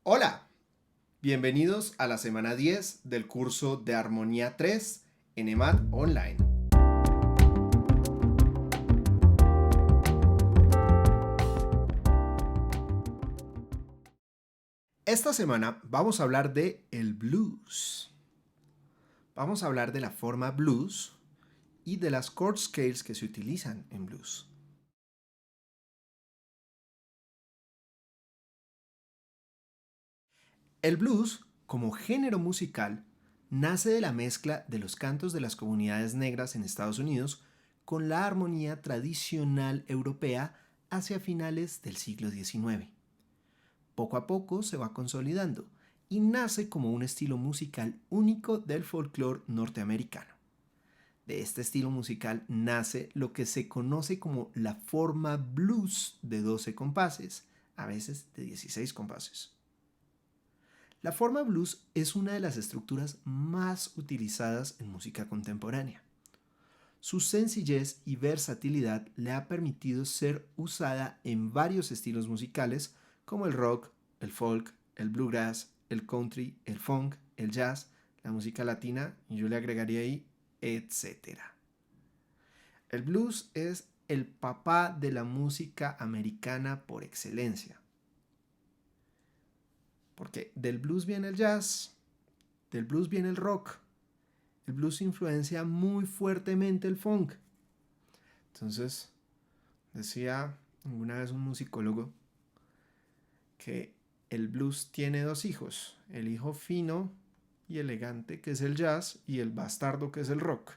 Hola, bienvenidos a la semana 10 del curso de Armonía 3 en EMAD Online. Esta semana vamos a hablar de el blues. Vamos a hablar de la forma blues y de las chord scales que se utilizan en blues. El blues, como género musical, nace de la mezcla de los cantos de las comunidades negras en Estados Unidos con la armonía tradicional europea hacia finales del siglo XIX. Poco a poco se va consolidando y nace como un estilo musical único del folclore norteamericano. De este estilo musical nace lo que se conoce como la forma blues de 12 compases, a veces de 16 compases. La forma blues es una de las estructuras más utilizadas en música contemporánea. Su sencillez y versatilidad le ha permitido ser usada en varios estilos musicales como el rock, el folk, el bluegrass, el country, el funk, el jazz, la música latina, y yo le agregaría ahí, etcétera. El blues es el papá de la música americana por excelencia. Porque del blues viene el jazz, del blues viene el rock. El blues influencia muy fuertemente el funk. Entonces, decía alguna vez un musicólogo que el blues tiene dos hijos, el hijo fino y elegante que es el jazz y el bastardo que es el rock.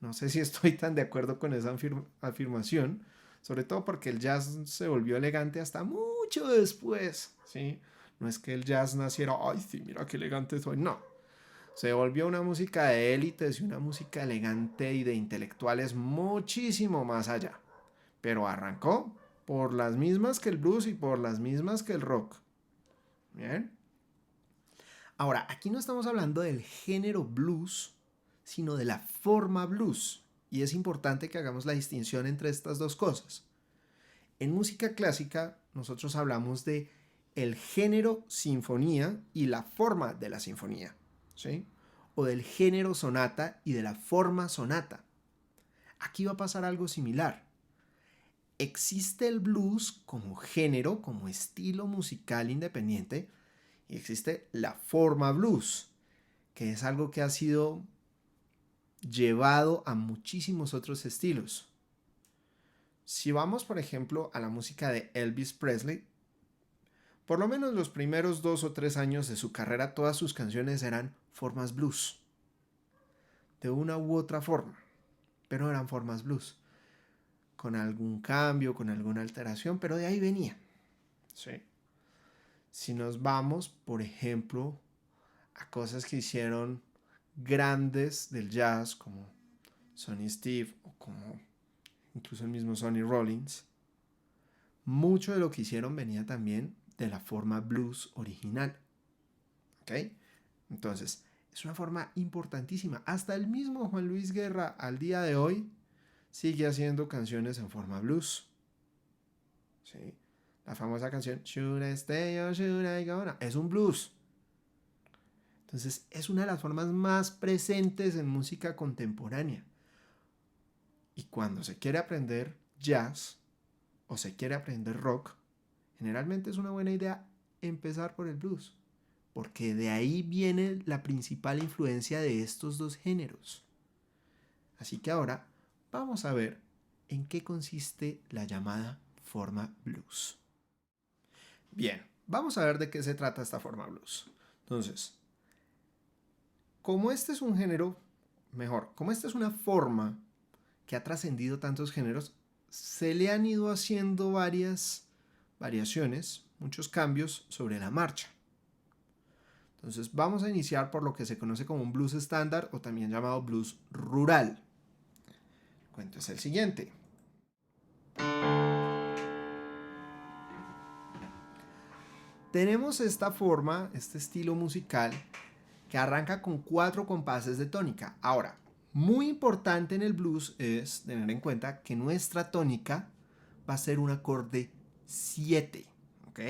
No sé si estoy tan de acuerdo con esa afirmación, sobre todo porque el jazz se volvió elegante hasta mucho después, ¿sí? No es que el jazz naciera, ay, sí, mira qué elegante soy, no. Se volvió una música de élites y una música elegante y de intelectuales muchísimo más allá. Pero arrancó por las mismas que el blues y por las mismas que el rock. Bien. Ahora, aquí no estamos hablando del género blues, sino de la forma blues. Y es importante que hagamos la distinción entre estas dos cosas. En música clásica, nosotros hablamos de el género sinfonía y la forma de la sinfonía, ¿sí? O del género sonata y de la forma sonata. Aquí va a pasar algo similar. Existe el blues como género, como estilo musical independiente, y existe la forma blues, que es algo que ha sido llevado a muchísimos otros estilos. Si vamos, por ejemplo, a la música de Elvis Presley, por lo menos los primeros 2 o 3 años de su carrera, todas sus canciones eran formas blues, de una u otra forma, pero eran formas blues, con algún cambio, con alguna alteración, pero de ahí venía. ¿Sí? Si nos vamos, por ejemplo, a cosas que hicieron grandes del jazz, como Sonny Steve o como incluso el mismo Sonny Rollins, mucho de lo que hicieron venía también de la forma blues original. ¿Ok? Entonces, es una forma importantísima. Hasta el mismo Juan Luis Guerra al día de hoy sigue haciendo canciones en forma blues. ¿Sí? La famosa canción Should I Stay or Should I Go Now? Es un blues. Entonces, es una de las formas más presentes en música contemporánea. Y cuando se quiere aprender jazz o se quiere aprender rock, generalmente es una buena idea empezar por el blues, porque de ahí viene la principal influencia de estos dos géneros. Así que ahora vamos a ver en qué consiste la llamada forma blues. Bien, vamos a ver de qué se trata esta forma blues. Entonces, como este es un género, mejor, como esta es una forma que ha trascendido tantos géneros, se le han ido haciendo varias variaciones, muchos cambios sobre la marcha. Entonces vamos a iniciar por lo que se conoce como un blues estándar o también llamado blues rural. El cuento es el siguiente. Tenemos esta forma, este estilo musical que arranca con 4 compases de tónica. Ahora, muy importante en el blues es tener en cuenta que nuestra tónica va a ser un acorde 7, ¿ok?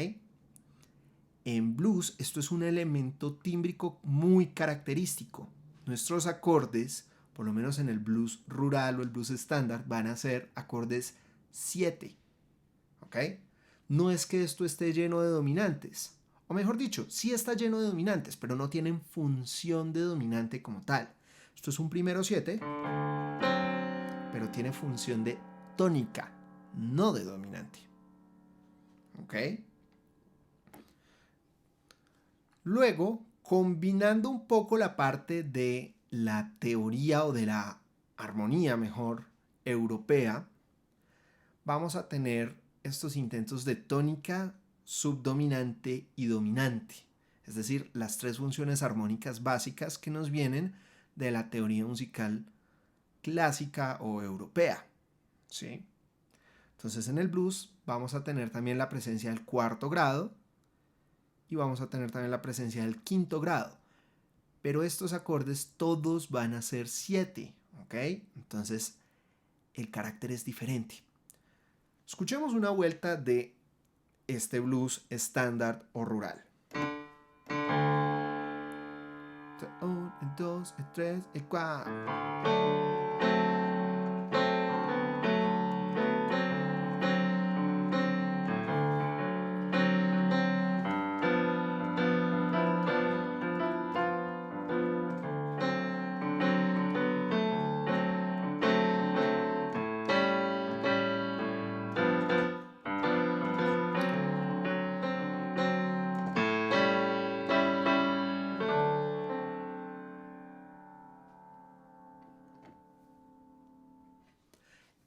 en blues esto es un elemento tímbrico muy característico. Nuestros acordes, por lo menos en el blues rural o el blues estándar, van a ser acordes 7. ¿Ok? No es que esto esté lleno de dominantes. O mejor dicho, sí está lleno de dominantes, pero no tienen función de dominante como tal. Esto es un primero 7, pero tiene función de tónica, no de dominante. ¿Ok? Luego, combinando un poco la parte de la teoría o de la armonía, mejor, europea, vamos a tener estos intentos de tónica, subdominante y dominante. Es decir, las tres funciones armónicas básicas que nos vienen de la teoría musical clásica o europea. ¿Sí? Entonces en el blues vamos a tener también la presencia del cuarto grado y vamos a tener también la presencia del quinto grado. Pero estos acordes todos van a ser 7, ¿ok? Entonces el carácter es diferente. Escuchemos una vuelta de este blues estándar o rural. 1, 2, 3, 4.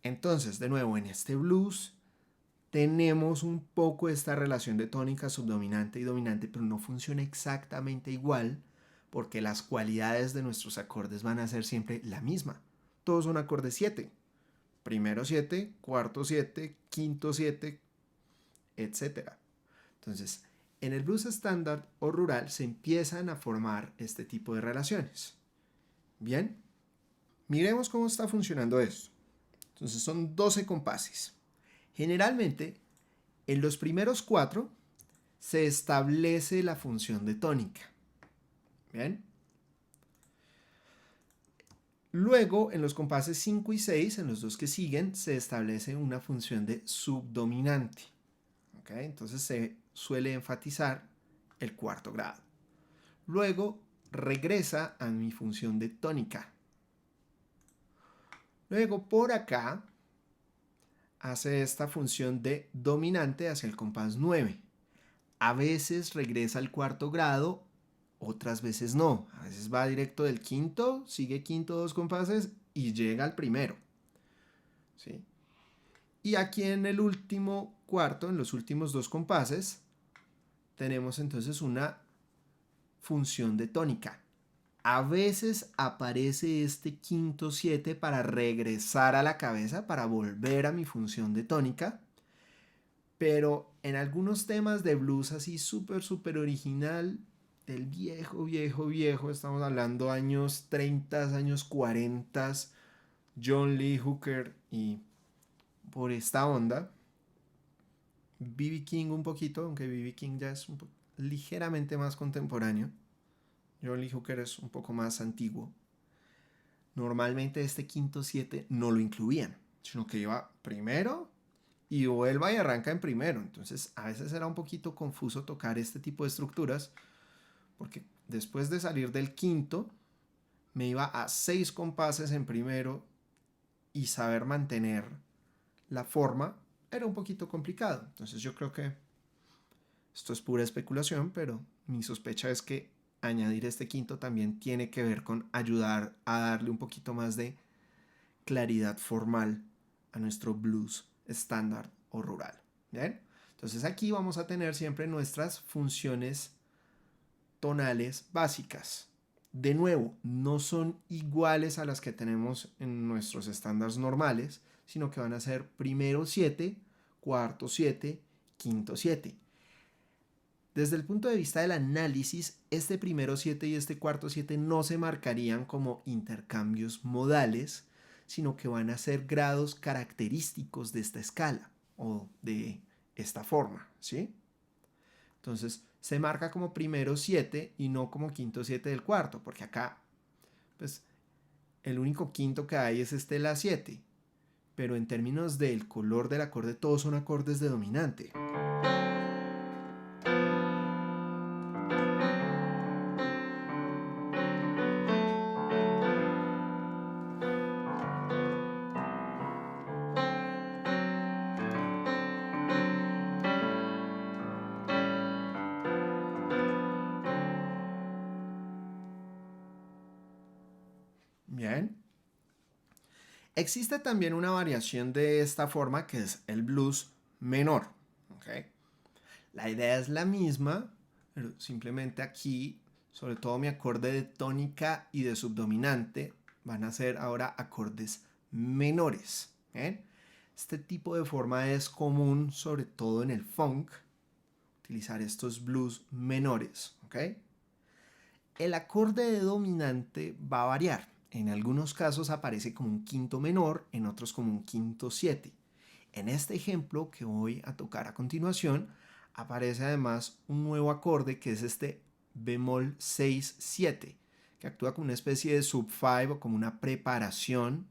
Entonces, de nuevo, en este blues tenemos un poco esta relación de tónica subdominante y dominante, pero no funciona exactamente igual porque las cualidades de nuestros acordes van a ser siempre la misma. Todos son acordes 7. Primero 7, cuarto 7, quinto 7, etc. Entonces, en el blues estándar o rural se empiezan a formar este tipo de relaciones. Bien, miremos cómo está funcionando esto. Entonces son 12 compases. Generalmente, en los primeros 4 se establece la función de tónica. Bien. Luego, en los compases 5 y 6, en los dos que siguen, se establece una función de subdominante. ¿Ok? Entonces se suele enfatizar el cuarto grado. Luego regresa a mi función de tónica. Luego por acá hace esta función de dominante hacia el compás 9. A veces regresa al cuarto grado, otras veces no. A veces va directo del quinto, sigue quinto 2 compases y llega al primero. ¿Sí? Y aquí en el último cuarto, en los últimos 2 compases, tenemos entonces una función de tónica. A veces aparece este quinto 7 para regresar a la cabeza, para volver a mi función de tónica. Pero en algunos temas de blues así súper original, del viejo, estamos hablando años 30, años 40, John Lee Hooker y por esta onda, B.B. King un poquito, aunque B.B. King ya es ligeramente más contemporáneo. John Lee Hooker es un poco más antiguo. Normalmente este quinto 7 no lo incluían, sino que iba primero y vuelva y arranca en primero. Entonces a veces era un poquito confuso tocar este tipo de estructuras porque después de salir del quinto me iba a 6 compases en primero y saber mantener la forma era un poquito complicado. Entonces yo creo que esto es pura especulación, pero mi sospecha es que añadir este quinto también tiene que ver con ayudar a darle un poquito más de claridad formal a nuestro blues estándar o rural. ¿Bien? Entonces aquí vamos a tener siempre nuestras funciones tonales básicas. De nuevo, no son iguales a las que tenemos en nuestros estándares normales, sino que van a ser primero 7, cuarto 7, quinto 7. Desde el punto de vista del análisis, este primero 7 y este cuarto 7 no se marcarían como intercambios modales, sino que van a ser grados característicos de esta escala o de esta forma, ¿sí? Entonces se marca como primero 7 y no como quinto 7 del cuarto, porque acá pues el único quinto que hay es este la 7, pero en términos del color del acorde todos son acordes de dominante. Bien. Existe también una variación de esta forma que es el blues menor. ¿Okay? La idea es la misma, pero simplemente aquí, sobre todo mi acorde de tónica y de subdominante, van a ser ahora acordes menores. ¿Bien? Este tipo de forma es común, sobre todo en el funk, utilizar estos blues menores. ¿Okay? El acorde de dominante va a variar. En algunos casos aparece como un quinto menor, en otros como un quinto 7. En este ejemplo que voy a tocar a continuación, aparece además un nuevo acorde que es este bemol 6-7, que actúa como una especie de sub 5 o como una preparación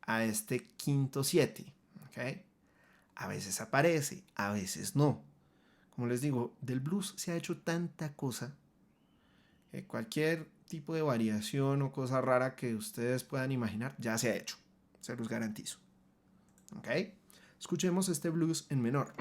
a este quinto 7. ¿Okay? A veces aparece, a veces no. Como les digo, del blues se ha hecho tanta cosa. Cualquier tipo de variación o cosa rara que ustedes puedan imaginar ya se ha hecho, se los garantizo. ¿Ok? Escuchemos este blues en menor.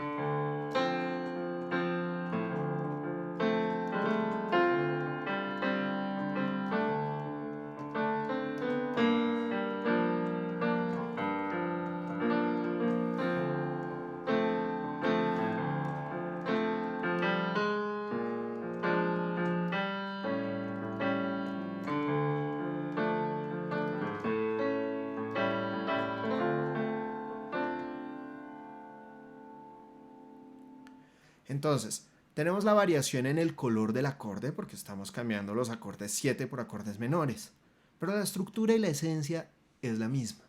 Entonces, tenemos la variación en el color del acorde porque estamos cambiando los acordes 7 por acordes menores. Pero la estructura y la esencia es la misma.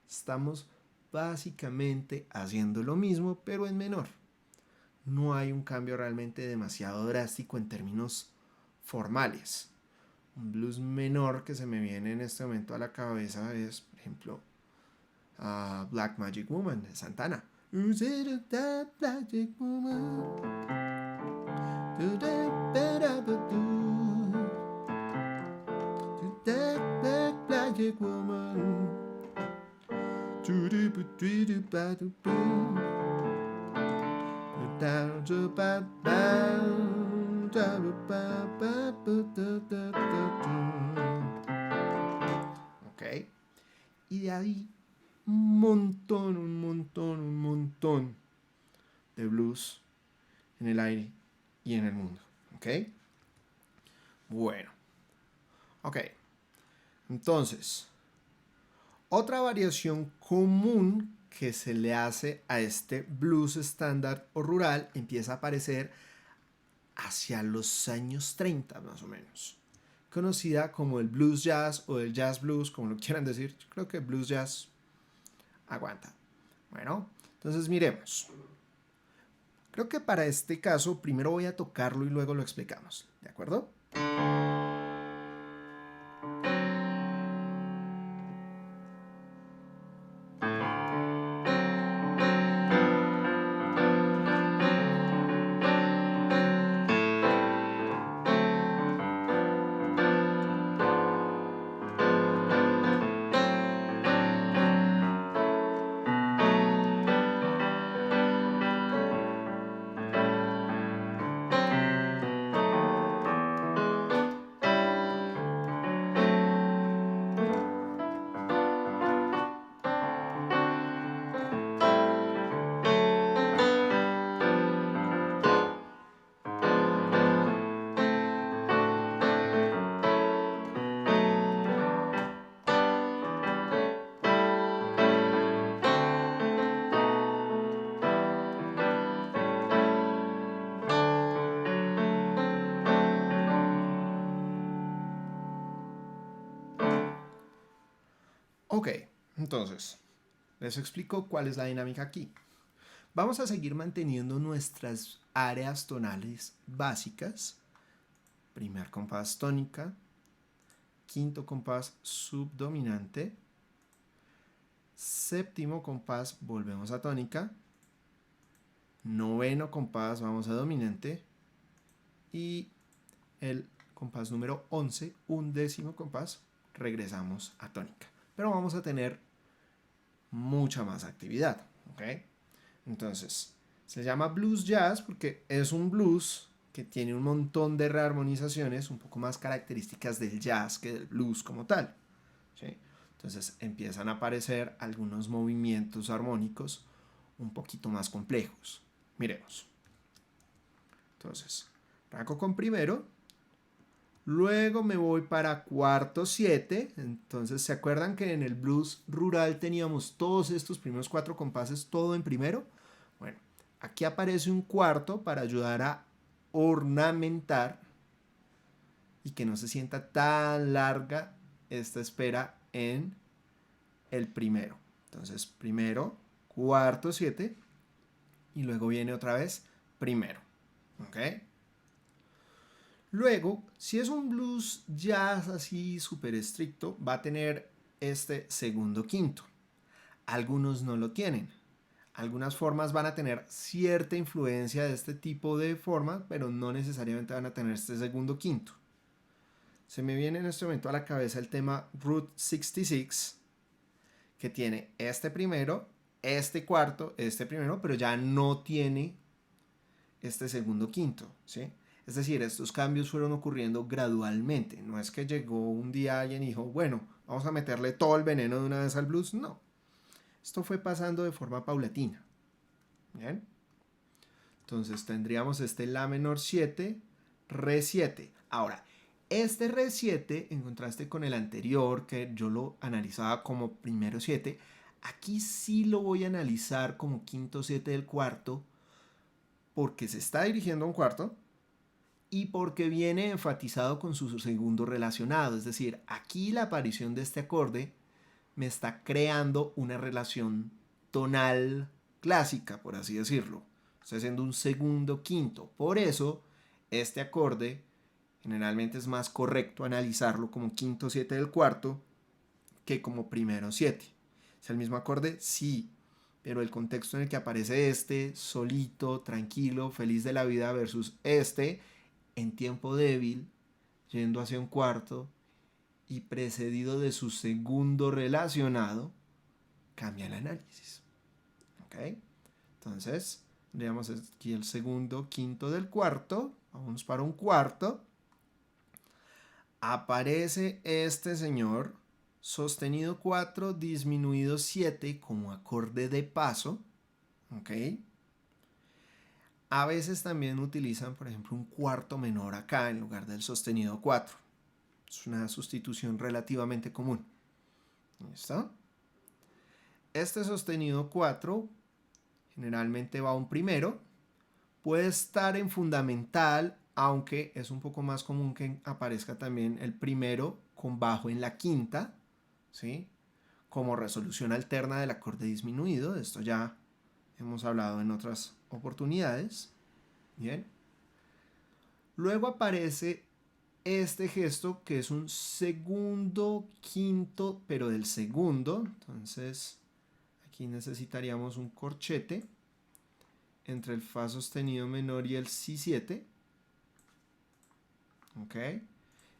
Estamos básicamente haciendo lo mismo, pero en menor. No hay un cambio realmente demasiado drástico en términos formales. Un blues menor que se me viene en este momento a la cabeza es, por ejemplo, Black Magic Woman de Santana. Ok, y de ahí un montón de blues en el aire y en el mundo. ¿Ok? Bueno. Ok. Entonces, otra variación común que se le hace a este blues estándar o rural empieza a aparecer hacia los años 30 más o menos. Conocida como el blues jazz o el jazz blues, como lo quieran decir. Yo creo que blues jazz aguanta. Bueno, entonces miremos. Creo que para este caso primero voy a tocarlo y luego lo explicamos. ¿De acuerdo? Ok, entonces, les explico cuál es la dinámica aquí. Vamos a seguir manteniendo nuestras áreas tonales básicas. Primer compás tónica, quinto compás subdominante, séptimo compás volvemos a tónica, noveno compás vamos a dominante y el compás número 11, undécimo compás, regresamos a tónica. Pero vamos a tener mucha más actividad, ¿ok? Entonces, se llama blues jazz porque es un blues que tiene un montón de rearmonizaciones un poco más características del jazz que del blues como tal, ¿sí? Entonces empiezan a aparecer algunos movimientos armónicos un poquito más complejos. Miremos. Entonces, arranco con primero, luego me voy para cuarto 7. Entonces, ¿se acuerdan que en el blues rural teníamos todos estos primeros 4 compases todo en primero? Bueno, aquí aparece un cuarto para ayudar a ornamentar y que no se sienta tan larga esta espera en el primero. Entonces, primero, cuarto 7 y luego viene otra vez primero. ¿Ok? Luego, si es un blues jazz así súper estricto, va a tener este segundo quinto. Algunos no lo tienen. Algunas formas van a tener cierta influencia de este tipo de forma, pero no necesariamente van a tener este segundo quinto. Se me viene en este momento a la cabeza el tema Route 66, que tiene este primero, este cuarto, este primero, pero ya no tiene este segundo quinto, ¿sí? Es decir, estos cambios fueron ocurriendo gradualmente. No es que llegó un día alguien y dijo, bueno, vamos a meterle todo el veneno de una vez al blues. No. Esto fue pasando de forma paulatina. ¿Bien? Entonces tendríamos este La menor 7, Re 7. Ahora, este Re 7, en contraste con el anterior, que yo lo analizaba como primero 7, aquí sí lo voy a analizar como quinto 7 del cuarto, porque se está dirigiendo a un cuarto y porque viene enfatizado con su segundo relacionado. Es decir, aquí la aparición de este acorde me está creando una relación tonal clásica, por así decirlo. Estoy haciendo un segundo quinto. Por eso, este acorde generalmente es más correcto analizarlo como quinto 7 del cuarto que como primero 7. ¿Es el mismo acorde? Sí. Pero el contexto en el que aparece este, solito, tranquilo, feliz de la vida, versus este, en tiempo débil, yendo hacia un cuarto y precedido de su segundo relacionado, cambia el análisis. ¿Ok? Entonces, veamos aquí el segundo quinto del cuarto. Vamos para un cuarto. Aparece este señor, sostenido 4, disminuido 7 como acorde de paso. ¿Ok? A veces también utilizan, por ejemplo, un cuarto menor acá en lugar del sostenido 4. Es una sustitución relativamente común. ¿Listo? Este sostenido 4 generalmente va a un primero. Puede estar en fundamental, aunque es un poco más común que aparezca también el primero con bajo en la quinta, ¿sí? Como resolución alterna del acorde disminuido. De esto ya hemos hablado en otras oportunidades. Bien. Luego aparece este gesto que es un segundo quinto, pero del segundo. Entonces, aquí necesitaríamos un corchete entre el Fa sostenido menor y el Si7. ¿Ok?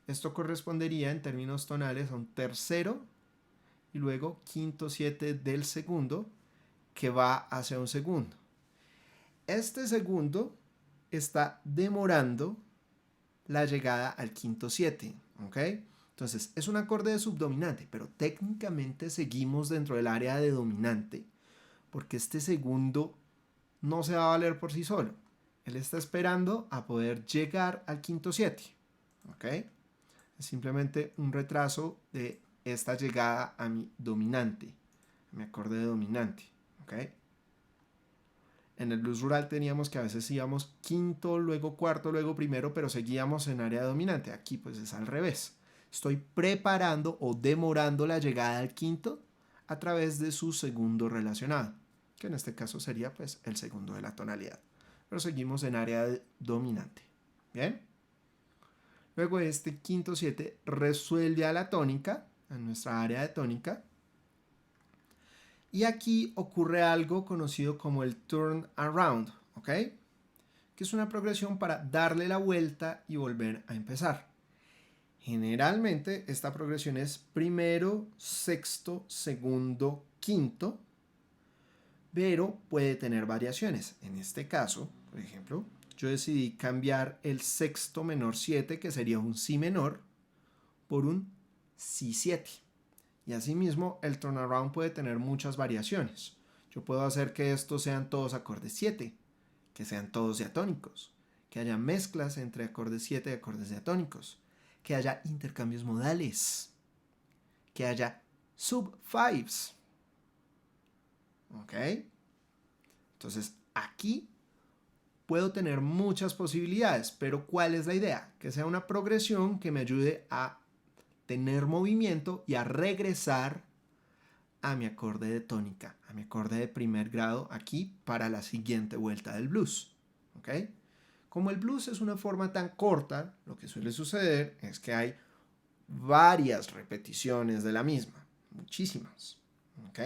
Esto correspondería en términos tonales a un tercero y luego quinto 7 del segundo que va hacia un segundo. Este segundo está demorando la llegada al quinto 7. ¿Ok? Entonces es un acorde de subdominante, pero técnicamente seguimos dentro del área de dominante porque este segundo no se va a valer por sí solo. Él está esperando a poder llegar al quinto 7. ¿Ok? Es simplemente un retraso de esta llegada a mi dominante, a mi acorde de dominante. ¿Ok? En el blues rural teníamos que a veces íbamos quinto, luego cuarto, luego primero, pero seguíamos en área dominante. Aquí pues es al revés. Estoy preparando o demorando la llegada al quinto a través de su segundo relacionado, que en este caso sería pues el segundo de la tonalidad. Pero seguimos en área dominante. ¿Bien? Luego este quinto 7 resuelve a la tónica, a nuestra área de tónica. Y aquí ocurre algo conocido como el turn around, ¿ok? Que es una progresión para darle la vuelta y volver a empezar. Generalmente esta progresión es primero, sexto, segundo, quinto, pero puede tener variaciones. En este caso, por ejemplo, yo decidí cambiar el sexto menor 7, que sería un si menor, por un si 7. Y asimismo, el turnaround puede tener muchas variaciones. Yo puedo hacer que estos sean todos acordes 7, que sean todos diatónicos, que haya mezclas entre acordes 7 y acordes diatónicos, que haya intercambios modales, que haya sub-fives. ¿Ok? Entonces, aquí puedo tener muchas posibilidades, pero ¿cuál es la idea? Que sea una progresión que me ayude a tener movimiento y a regresar a mi acorde de tónica, a mi acorde de primer grado aquí para la siguiente vuelta del blues. ¿Ok? Como el blues es una forma tan corta, lo que suele suceder es que hay varias repeticiones de la misma, muchísimas. ¿Ok?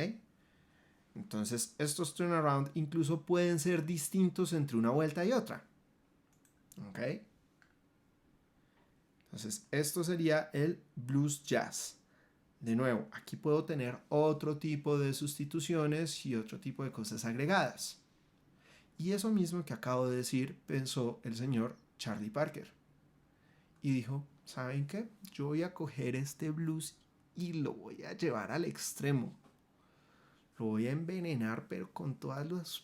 Entonces estos turnaround incluso pueden ser distintos entre una vuelta y otra. ¿Ok? Entonces esto sería el blues jazz. De nuevo, aquí puedo tener otro tipo de sustituciones y otro tipo de cosas agregadas. Y eso mismo que acabo de decir pensó el señor Charlie Parker. Y dijo, ¿saben qué? Yo voy a coger este blues y lo voy a llevar al extremo. Lo voy a envenenar, pero con todos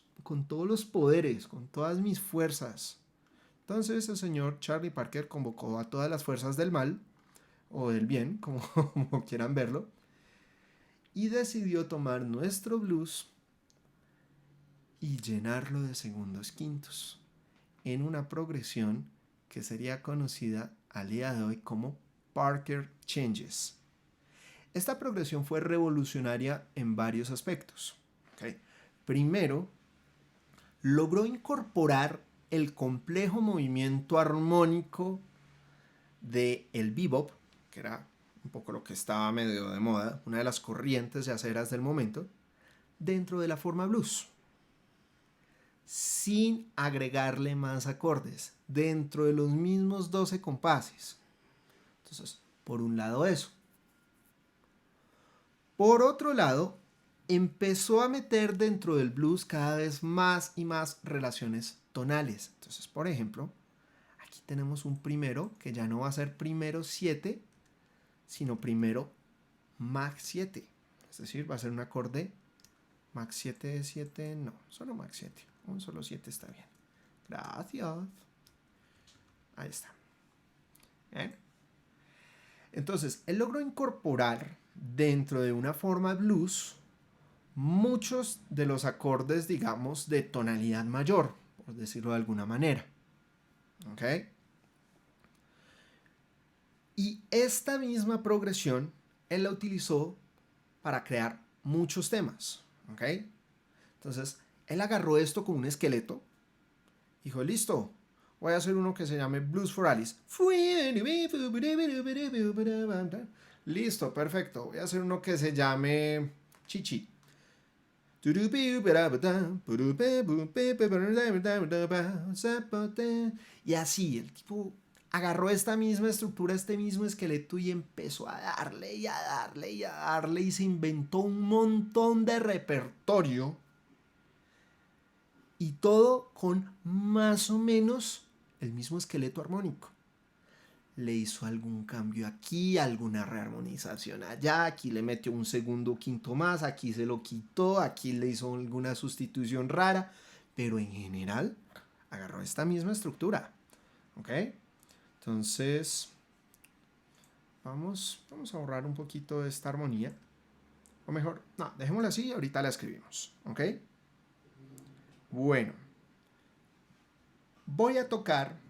los poderes, con todas mis fuerzas. Entonces el señor Charlie Parker convocó a todas las fuerzas del mal, o del bien, como quieran verlo, y decidió tomar nuestro blues y llenarlo de segundos quintos en una progresión que sería conocida al día de hoy como Parker Changes. Esta progresión fue revolucionaria en varios aspectos. ¿Okay? Primero, logró incorporar el complejo movimiento armónico del bebop, que era un poco lo que estaba medio de moda, una de las corrientes yaceras del momento, dentro de la forma blues, sin agregarle más acordes, dentro de los mismos 12 compases. Entonces, por un lado eso. Por otro lado, empezó a meter dentro del blues cada vez más y más relaciones tonales. Entonces, por ejemplo, aquí tenemos un primero que ya no va a ser primero 7, sino primero Mach 7. Es decir, va a ser un acorde Mach 7, 7, no, solo Mach 7. Un solo 7 está bien. Gracias. Ahí está. ¿Bien? Entonces, él logró incorporar dentro de una forma blues muchos de los acordes, digamos, de tonalidad mayor, por decirlo de alguna manera. ¿Ok? Y esta misma progresión él la utilizó para crear muchos temas. ¿Ok? Entonces, él agarró esto con un esqueleto. Dijo, listo, voy a hacer uno que se llame Blues for Alice. Listo, perfecto. Voy a hacer uno que se llame Chichi. Y así, el tipo agarró esta misma estructura, este mismo esqueleto y empezó a darle y a darle y a darle y se inventó un montón de repertorio. Y todo con más o menos el mismo esqueleto armónico. Le hizo algún cambio aquí, alguna rearmonización allá, aquí le metió un segundo quinto más, aquí se lo quitó, aquí le hizo alguna sustitución rara, pero en general agarró esta misma estructura. ¿Ok? Entonces, vamos a ahorrar un poquito de esta armonía. O mejor, no, dejémosla así y ahorita la escribimos. ¿Ok? Bueno. Voy a tocar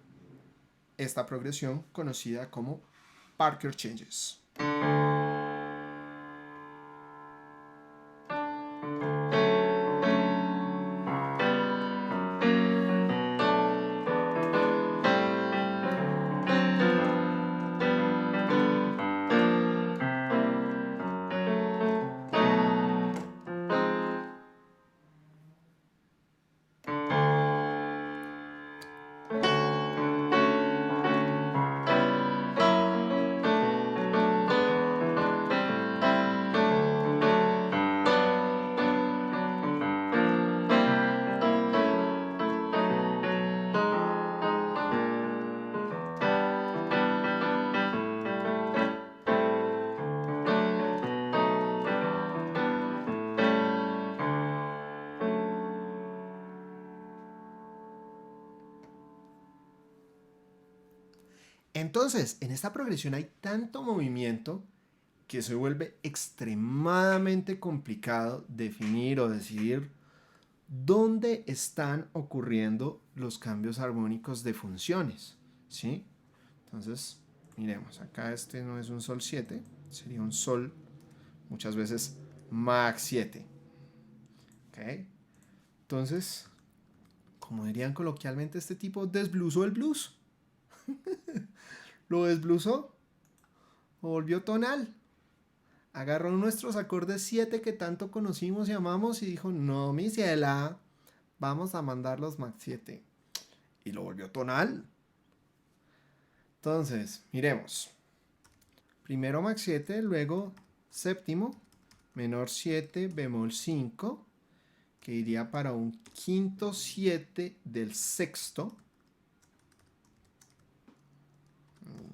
esta progresión conocida como Parker Changes. Entonces, en esta progresión hay tanto movimiento que se vuelve extremadamente complicado definir o decidir dónde están ocurriendo los cambios armónicos de funciones, ¿sí? Entonces, miremos, acá este no es un sol 7, sería un sol muchas veces Mach 7. ¿Ok? Entonces, como dirían coloquialmente, este tipo desblusó el blues. Lo desblusó, lo volvió tonal. Agarró nuestros acordes 7 que tanto conocimos y amamos y dijo, no, mi ciela, vamos a mandar los Mach 7. Y lo volvió tonal. Entonces, miremos. Primero Mach 7, luego séptimo, menor 7, bemol 5, que iría para un quinto 7 del sexto.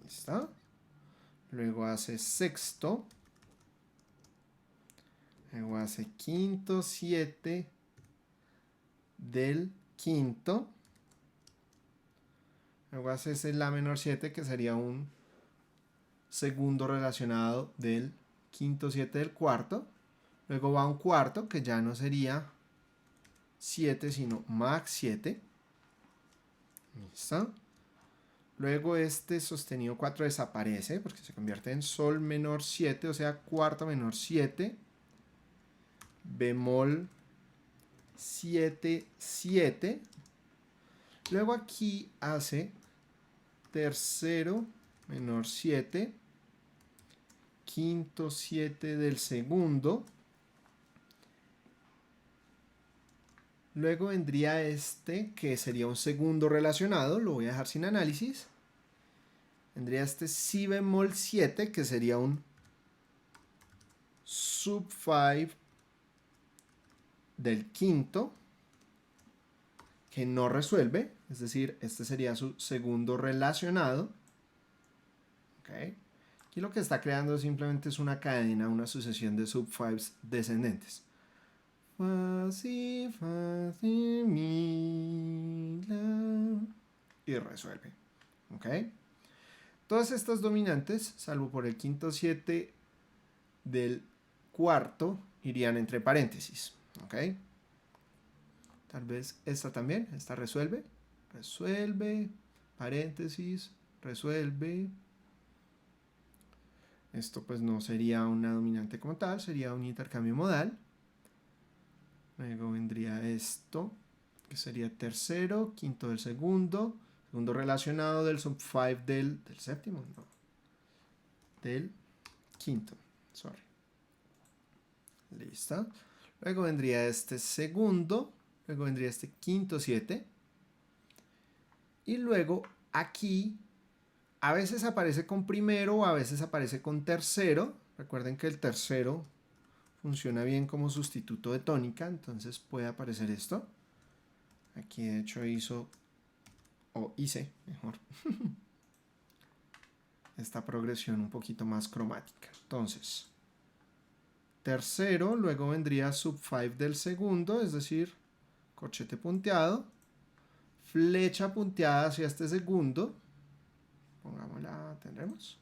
¿Listo? Luego hace sexto. Luego hace quinto 7 del quinto. Luego hace ese la menor 7 que sería un segundo relacionado del quinto 7 del cuarto. Luego va un cuarto que ya no sería 7 sino Mach 7. ¿Listo? Luego este sostenido 4 desaparece porque se convierte en sol menor 7, o sea, cuarto menor 7, bemol 7, 7. Luego aquí hace tercero menor 7, quinto 7 del segundo. Luego vendría este, que sería un segundo relacionado, lo voy a dejar sin análisis. Vendría este si bemol 7, que sería un sub 5 del quinto, que no resuelve, es decir, este sería su segundo relacionado. ¿Okay? Aquí lo que está creando simplemente es una cadena, una sucesión de sub 5 descendentes. Fa, si, mi, la, y resuelve. ¿Ok? Todas estas dominantes, salvo por el quinto 7 del cuarto, irían entre paréntesis. ¿Ok? Tal vez esta también, esta resuelve, resuelve, paréntesis, resuelve. Esto pues no sería una dominante como tal, sería un intercambio modal. Luego vendría esto, que sería tercero, quinto del segundo, segundo relacionado del sub 5 del séptimo, no, del quinto, sorry. Listo. Luego vendría este segundo, luego vendría este quinto 7. Y luego aquí a veces aparece con primero, a veces aparece con tercero. Recuerden que el tercero funciona bien como sustituto de tónica, entonces puede aparecer esto. Aquí de hecho hice mejor esta progresión un poquito más cromática. Entonces, tercero, luego vendría sub 5 del segundo, es decir, corchete punteado, flecha punteada hacia este segundo. Pongámosla, ¿tendremos?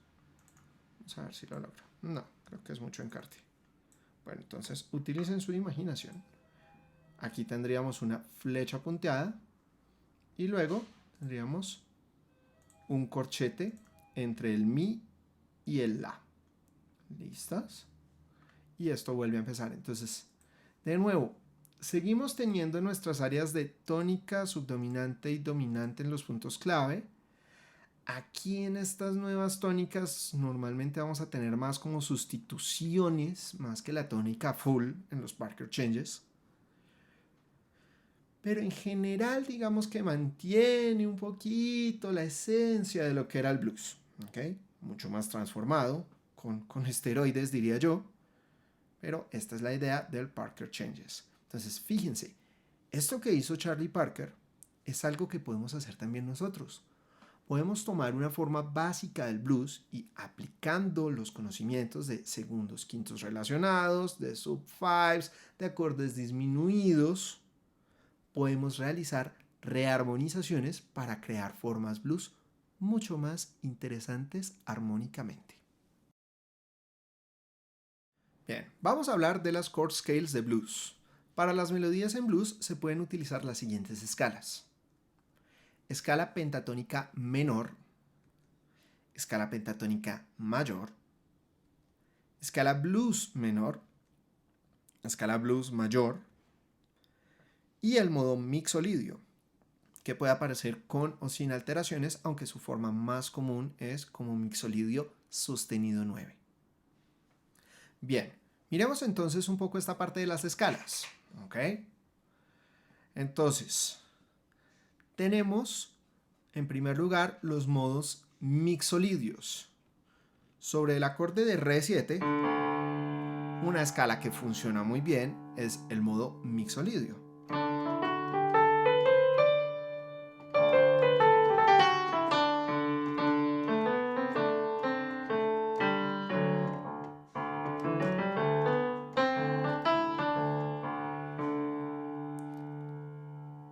Vamos a ver si lo logro. No, creo que es mucho encarte. Bueno, entonces utilicen su imaginación. Aquí tendríamos una flecha punteada y luego tendríamos un corchete entre el mi y el la. ¿Listas? Y esto vuelve a empezar. Entonces, de nuevo, seguimos teniendo nuestras áreas de tónica, subdominante y dominante en los puntos clave. Aquí en estas nuevas tónicas normalmente vamos a tener más como sustituciones, más que la tónica full en los Parker Changes. Pero en general digamos que mantiene un poquito la esencia de lo que era el blues. ¿Okay? Mucho más transformado, con esteroides diría yo. Pero esta es la idea del Parker Changes. Entonces fíjense, esto que hizo Charlie Parker es algo que podemos hacer también nosotros. Podemos tomar una forma básica del blues y aplicando los conocimientos de segundos, quintos relacionados, de sub fives, de acordes disminuidos, podemos realizar rearmonizaciones para crear formas blues mucho más interesantes armónicamente. Bien, vamos a hablar de las chord scales de blues. Para las melodías en blues se pueden utilizar las siguientes escalas. Escala pentatónica menor, escala pentatónica mayor, escala blues menor, escala blues mayor y el modo mixolidio, que puede aparecer con o sin alteraciones, aunque su forma más común es como mixolidio sostenido 9. Bien, miremos entonces un poco esta parte de las escalas. ¿Ok? Entonces, tenemos en primer lugar los modos mixolidios. Sobre el acorde de Re7, una escala que funciona muy bien es el modo mixolidio.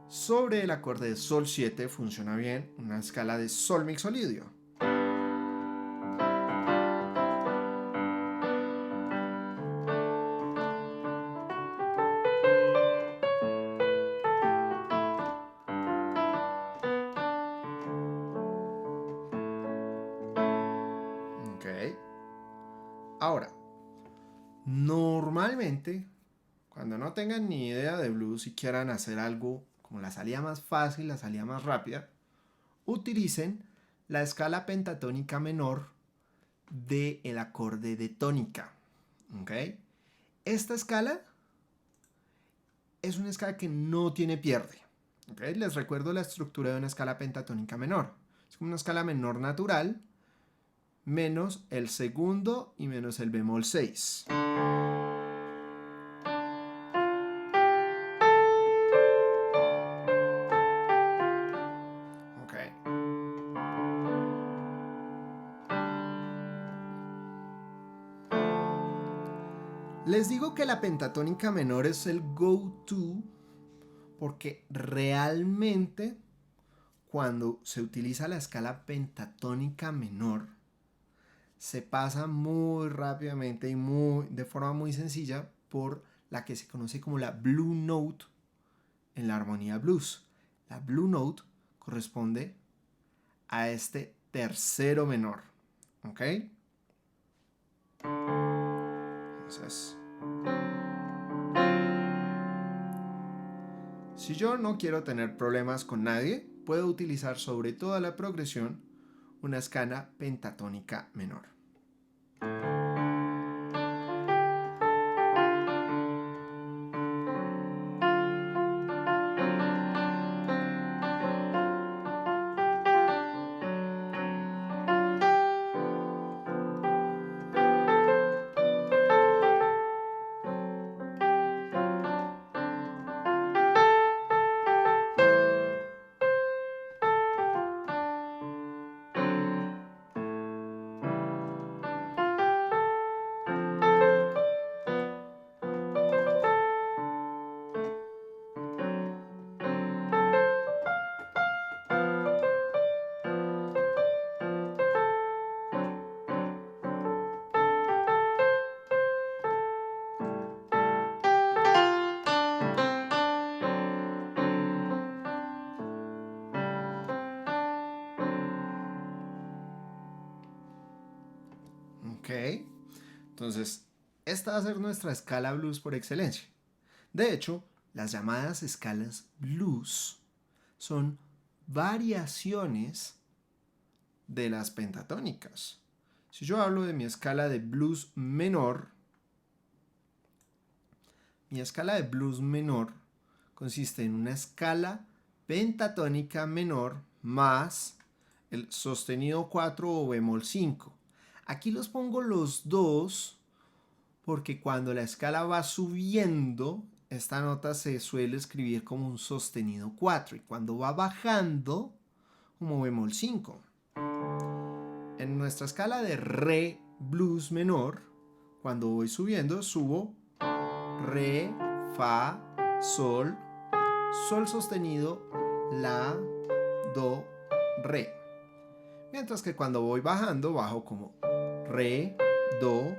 Sobre el acorde de Sol 7 funciona bien una escala de Sol mixolidio. Ok. Ahora, normalmente, cuando no tengan ni idea de blues y quieran hacer algo como la salida más fácil, la salida más rápida, utilicen la escala pentatónica menor del acorde de tónica. ¿Ok? Esta escala es una escala que no tiene pierde. ¿Ok? Les recuerdo la estructura de una escala pentatónica menor. Es como una escala menor natural menos el segundo y menos el bemol 6. Ok. Les digo que la pentatónica menor es el go-to porque realmente cuando se utiliza la escala pentatónica menor se pasa muy rápidamente y de forma muy sencilla por la que se conoce como la Blue Note en la armonía blues. La Blue Note corresponde a este tercero menor. ¿Ok? Entonces, si yo no quiero tener problemas con nadie, puedo utilizar sobre toda la progresión una escala pentatónica menor. ¿Ok? Entonces, esta va a ser nuestra escala blues por excelencia. De hecho, las llamadas escalas blues son variaciones de las pentatónicas. Si yo hablo de mi escala de blues menor, mi escala de blues menor consiste en una escala pentatónica menor más el sostenido 4 o bemol 5. Aquí los pongo los dos porque cuando la escala va subiendo, esta nota se suele escribir como un sostenido 4 y cuando va bajando, como bemol 5. En nuestra escala de re blues menor, cuando voy subiendo, subo re, fa, sol, sol sostenido, la, do, re. Mientras que cuando voy bajando, bajo como re, do,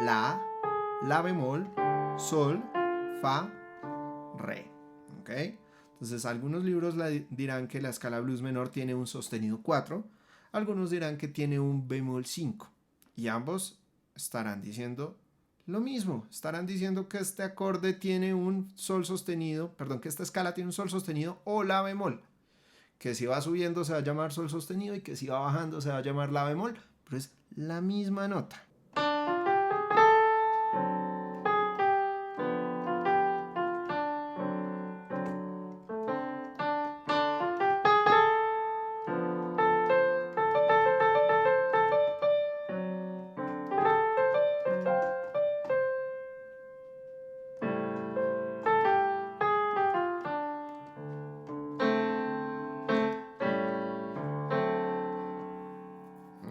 la bemol, sol, fa, re. ¿Ok? Entonces algunos libros dirán que la escala blues menor tiene un sostenido 4, algunos dirán que tiene un bemol 5 y ambos estarán diciendo lo mismo, estarán diciendo que este acorde tiene un sol sostenido, perdón, que esta escala tiene un sol sostenido o la bemol, que si va subiendo se va a llamar sol sostenido y que si va bajando se va a llamar la bemol, pero es la misma nota.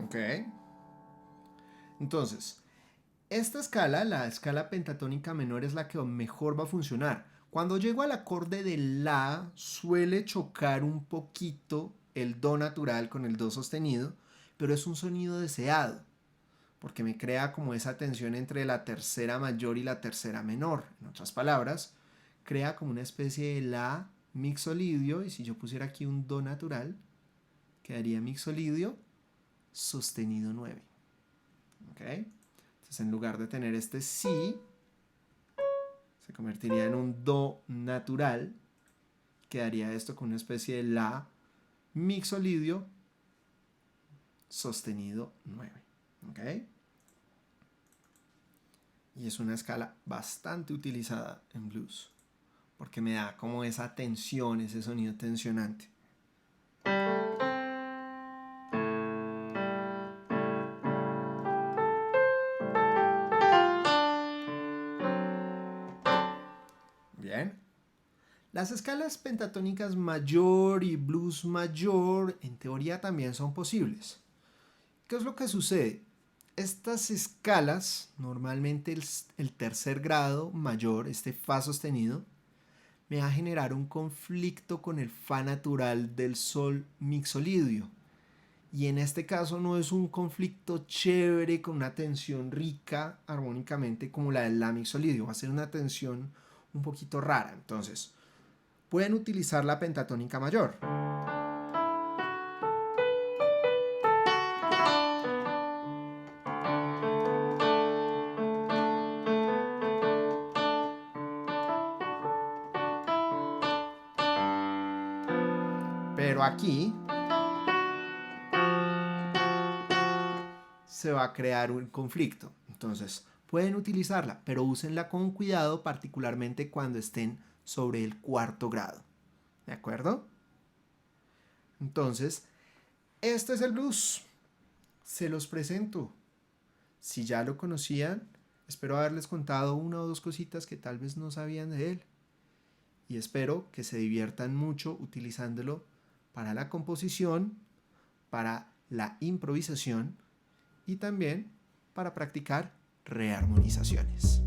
¿Ok? Entonces, esta escala, la escala pentatónica menor, es la que mejor va a funcionar. Cuando llego al acorde de la, suele chocar un poquito el do natural con el do sostenido, pero es un sonido deseado, porque me crea como esa tensión entre la tercera mayor y la tercera menor. En otras palabras, crea como una especie de la mixolidio, y si yo pusiera aquí un do natural, quedaría mixolidio sostenido 9. ¿Ok? Entonces, en lugar de tener este si, se convertiría en un do natural. Quedaría esto con una especie de la mixolidio sostenido 9. ¿Ok? Y es una escala bastante utilizada en blues, porque me da como esa tensión, ese sonido tensionante. Bien. Las escalas pentatónicas mayor y blues mayor en teoría también son posibles. ¿Qué es lo que sucede? Estas escalas, normalmente el tercer grado mayor, este fa sostenido, me va a generar un conflicto con el fa natural del sol mixolidio. Y en este caso no es un conflicto chévere con una tensión rica armónicamente como la del la mixolidio, va a ser una tensión un poquito rara. Entonces, pueden utilizar la pentatónica mayor. Pero aquí se va a crear un conflicto. Entonces, pueden utilizarla, pero úsenla con cuidado, particularmente cuando estén sobre el cuarto grado. ¿De acuerdo? Entonces, este es el blues. Se los presento. Si ya lo conocían, espero haberles contado una o dos cositas que tal vez no sabían de él. Y espero que se diviertan mucho utilizándolo para la composición, para la improvisación y también para practicar rearmonizaciones.